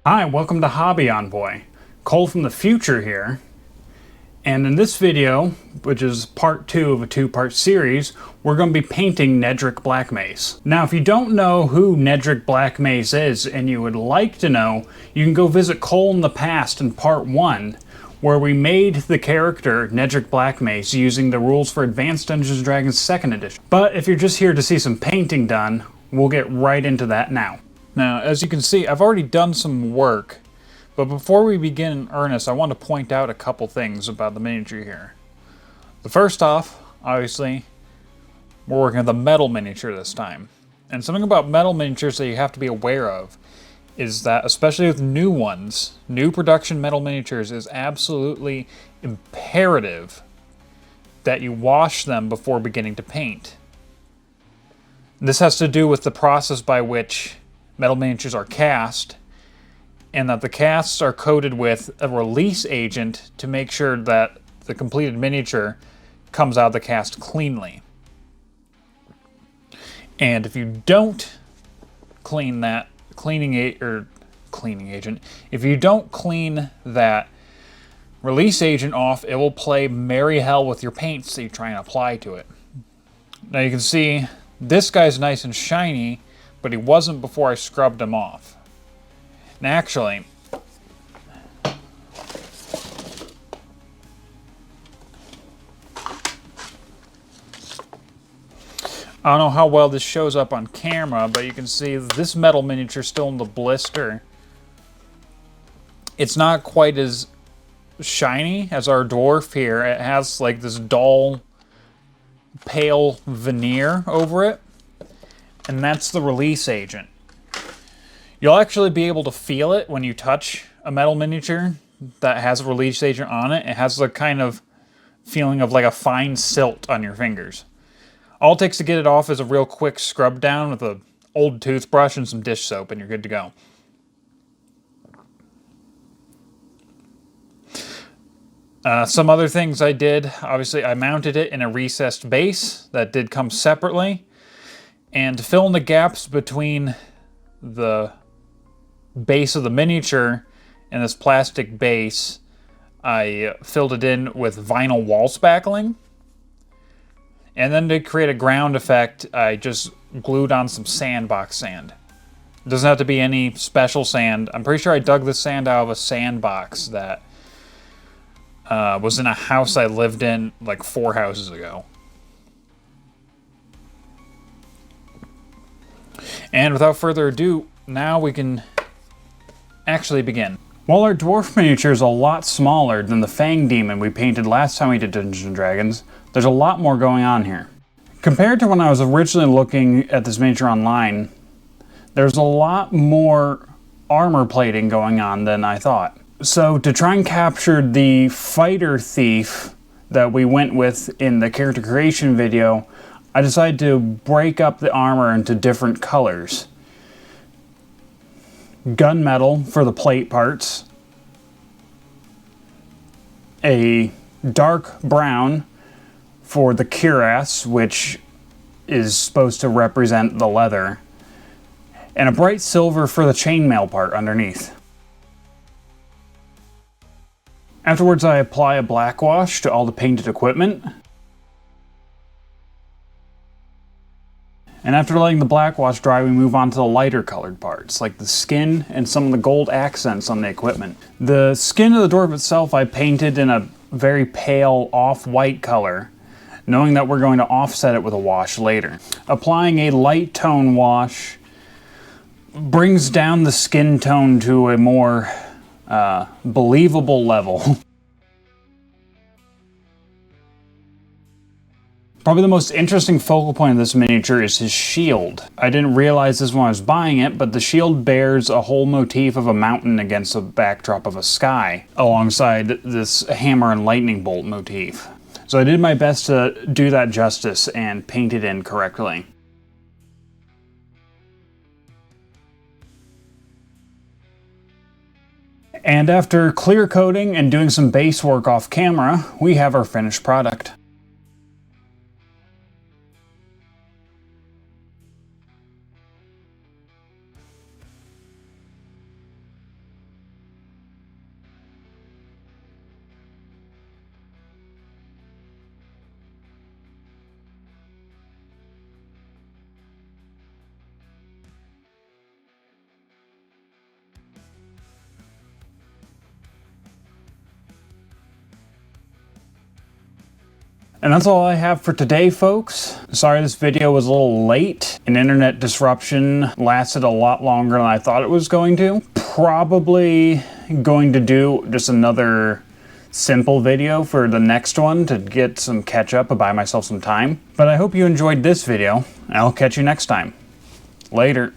Hi, welcome to Hobby Envoy. Cole from the future here. And in this video, which is part 2 of a 2-part series, we're going to be painting Nedrick Black Mace. Now, if you don't know who Nedrick Black Mace is and you would like to know, you can go visit Cole in the Past in part 1, where we made the character Nedrick Black Mace using the rules for Advanced Dungeons & Dragons 2nd edition. But if you're just here to see some painting done, we'll get right into that now. Now, as you can see, I've already done some work, but before we begin in earnest, I want to point out a couple things about the miniature here. The first off, obviously, we're working with a metal miniature this time. And something about metal miniatures that you have to be aware of is that, especially with new ones, new production metal miniatures, is absolutely imperative that you wash them before beginning to paint. This has to do with the process by which metal miniatures are cast, and that the casts are coated with a release agent to make sure that the completed miniature comes out of the cast cleanly. And if you don't clean that cleaning agent, if you don't clean that release agent off, it will play merry hell with your paints that you try and apply to it. Now you can see this guy's nice and shiny, but he wasn't before I scrubbed him off. And actually, I don't know how well this shows up on camera, but you can see this metal miniature still in the blister. It's not quite as shiny as our dwarf here. It has like this dull, pale veneer over it. And that's the release agent. You'll actually be able to feel it when you touch a metal miniature that has a release agent on it. It has the kind of feeling of like a fine silt on your fingers. All it takes to get it off is a real quick scrub down with an old toothbrush and some dish soap, and you're good to go. Some other things I did, obviously I mounted it in a recessed base that did come separately. And to fill in the gaps between the base of the miniature and this plastic base, I filled it in with vinyl wall spackling. And then to create a ground effect, I just glued on some sandbox sand. It doesn't have to be any special sand. I'm pretty sure I dug this sand out of a sandbox that was in a house I lived in like 4 houses ago. And without further ado, now we can actually begin. While our dwarf miniature is a lot smaller than the Fang Demon we painted last time we did Dungeons & Dragons, there's a lot more going on here. Compared to when I was originally looking at this miniature online, there's a lot more armor plating going on than I thought. So to try and capture the fighter thief that we went with in the character creation video, I decided to break up the armor into different colors. Gunmetal for the plate parts, a dark brown for the cuirass, which is supposed to represent the leather, and a bright silver for the chainmail part underneath. Afterwards, I apply a black wash to all the painted equipment. And after letting the black wash dry, we move on to the lighter colored parts, like the skin and some of the gold accents on the equipment. The skin of the dwarf itself I painted in a very pale off-white color, knowing that we're going to offset it with a wash later. Applying a light tone wash brings down the skin tone to a more believable level. Probably the most interesting focal point of this miniature is his shield. I didn't realize this when I was buying it, but the shield bears a whole motif of a mountain against a backdrop of a sky, alongside this hammer and lightning bolt motif. So I did my best to do that justice and paint it in correctly. And after clear coating and doing some base work off camera, we have our finished product. And that's all I have for today, folks. Sorry this video was a little late. An internet disruption lasted a lot longer than I thought it was going to. Probably going to do just another simple video for the next one to get some catch up and buy myself some time. But I hope you enjoyed this video, and I'll catch you next time. Later.